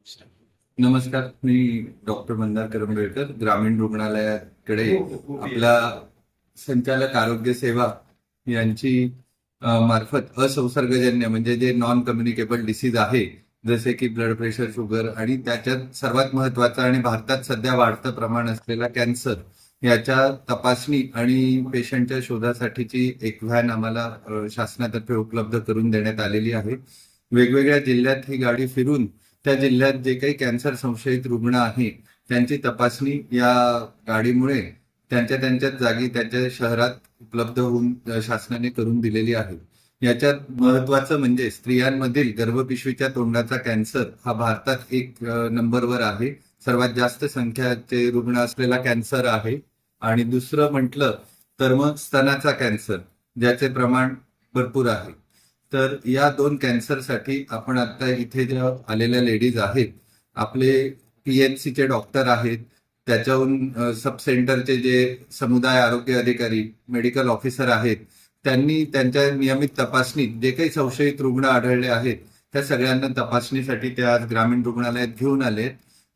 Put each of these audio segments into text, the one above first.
नमस्कार. मी डॉक्टर मंदार करंबेळकर, ग्रामीण रुग्णालयाकडे आपला संचालक आरोग्य सेवा यांची मार्फत असंसर्गजन्य म्हणजे जे नॉन कम्युनिकेबल डिसीज आहे, जसे की ब्लड प्रेशर, शुगर आणि त्याच्यात सर्वात महत्वाचं आणि भारतात सध्या वाढतं प्रमाण असलेला कॅन्सर याच्या तपासणी आणि पेशंटच्या शोधासाठीची एक व्हॅन आम्हाला शासनातर्फे उपलब्ध करून देण्यात आलेली आहे. वेगवेगळ्या जिल्ह्यात ही गाडी फिरून त्या जिल्ह्यात जे काही कॅन्सर संशयित रुग्ण आहे त्यांची तपासणी या गाडीमुळे त्यांच्या त्यांच्याच जागी त्यांच्या शहरात उपलब्ध होऊन शासनाने करून दिलेली आहे. याच्यात महत्वाचं म्हणजे स्त्रियांमधील गर्भपिशवीच्या तोंडाचा कॅन्सर हा भारतात एक नंबरवर आहे. सर्वात जास्त संख्याचे रुग्ण असलेला कॅन्सर आहे. आणि दुसरं म्हटलं तर मग स्तनाचा कॅन्सर, ज्याचे प्रमाण भरपूर आहे. तर या दोन कॅन्सरसाठी आपण आता इथे ज्या आलेल्या लेडीज आहेत, आपले PHCचे डॉक्टर आहेत, त्याच्याहून सब सेंटरचे जे समुदाय आरोग्य अधिकारी, मेडिकल ऑफिसर आहेत, त्यांनी त्यांच्या नियमित तपासणीत जे काही संशयित रुग्ण आढळले आहेत त्या सगळ्यांना तपासणीसाठी ते आज ग्रामीण रुग्णालयात घेऊन आले.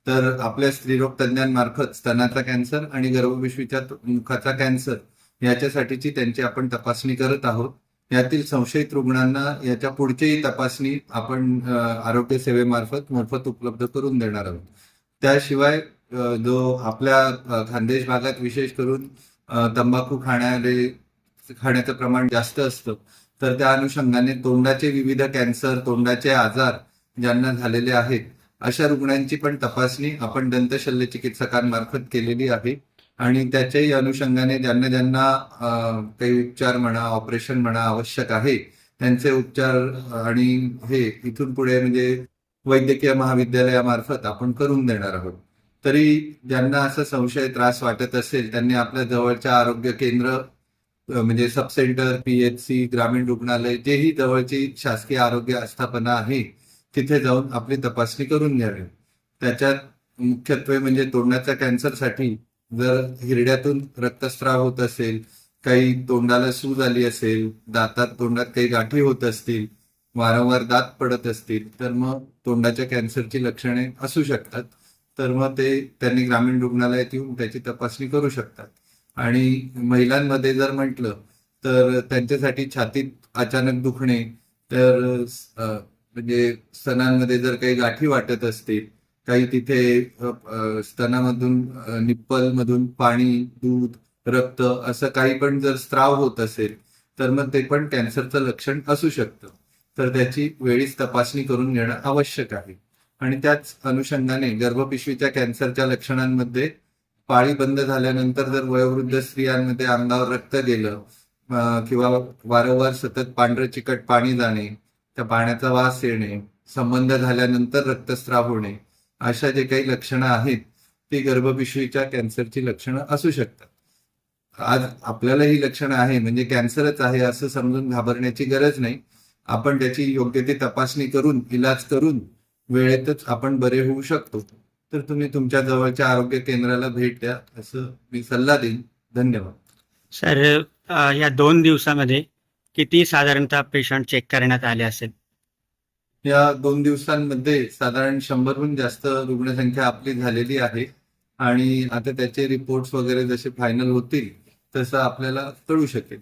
तर आपल्या स्त्रीरोग तज्ञांमार्फत स्तनाचा कॅन्सर आणि गर्भपिशवीच्या मुखाचा कॅन्सर याच्यासाठीची त्यांची आपण तपासणी करत आहोत. यातील संशयित रुग्णांना याच्या पुढचीही तपासणी आपण आरोग्य सेवेमार्फत मोफत उपलब्ध करून देणार आहोत. त्याशिवाय जो आपल्या खानदेश भागात विशेष करून तंबाखू खाण्याचं प्रमाण जास्त असतं, तर त्या अनुषंगाने तोंडाचे विविध कॅन्सर, तोंडाचे आजार ज्यांना झालेले आहेत अशा रुग्णांची पण तपासणी आपण दंत शल्य चिकित्सकांमार्फत केलेली आहे. आणि त्याच्याही अनुषंगाने ज्यांना ज्यांना काही उपचार म्हणा, ऑपरेशन म्हणा आवश्यक आहे, त्यांचे उपचार आणि हे इथून पुढे म्हणजे वैद्यकीय महाविद्यालयामार्फत आपण करून देणार आहोत. तरी ज्यांना असं संशय त्रास वाटत असेल त्यांनी आपल्या जवळच्या आरोग्य केंद्र म्हणजे सब सेंटर, PHC, ग्रामीण रुग्णालय जेही जवळची शासकीय आरोग्य आस्थापना आहे तिथे जाऊन आपली तपासणी करून घ्यावी. त्याच्यात मुख्यत्वे म्हणजे तोंडाच्या कॅन्सरसाठी जर हिरड्यातून रक्तस्राव होत असेल, काही तोंडाला सूज आली असेल, तोंडात काही गाठी होत असतील, वारंवार दात पडत असतील, तर मग तोंडाच्या कॅन्सरची लक्षणे असू शकतात. तर मग ते त्यांनी ग्रामीण रुग्णालयात येऊन त्याची तपासणी करू शकतात. आणि महिलांमध्ये जर म्हटलं तर त्यांच्यासाठी छातीत अचानक दुखणे, तर म्हणजे स्तनांमध्ये जर काही गाठी वाटत असतील, काही तिथे स्तनामधून निप्पल मधून पाणी, दूध, रक्त असं काही पण जर स्त्राव होत असेल तर मग ते पण कॅन्सरचं लक्षण असू शकतं. तर त्याची वेळीच तपासणी करून घेणं आवश्यक आहे. आणि त्याच अनुषंगाने गर्भपिशवीच्या कॅन्सरच्या लक्षणांमध्ये पाळी बंद झाल्यानंतर जर वयोवृद्ध स्त्रियांमध्ये अंगावर रक्त गेलं किंवा वारंवार सतत पांढरं चिकट पाणी जाणे, त्या पाण्याचा वास येणे, संबंध झाल्यानंतर रक्तस्राव होणे, अशा जे काही लक्षणं आहेत ती गर्भपिशवीच्या कॅन्सरची लक्षणं असू शकतात. आज आपल्याला ही लक्षणं आहे म्हणजे कॅन्सरच आहे असं समजून घाबरण्याची गरज नाही. आपण त्याची योग्य ती तपासणी करून इलाज करून वेळेतच आपण बरे होऊ शकतो. तर तुम्ही तुमच्या जवळच्या आरोग्य केंद्राला भेट द्या असं मी सल्ला देईन. धन्यवाद. सर, या 2 दिवसामध्ये किती साधारणतः पेशंट चेक करण्यात आले असेल? या 2 दिवसांमध्ये साधारण 100हून जास्त रुग्णसंख्या आपली झालेली आहे. आणि आता त्याचे रिपोर्ट्स वगैरे जसे फायनल होतील तसं आपल्याला कळू शकेल.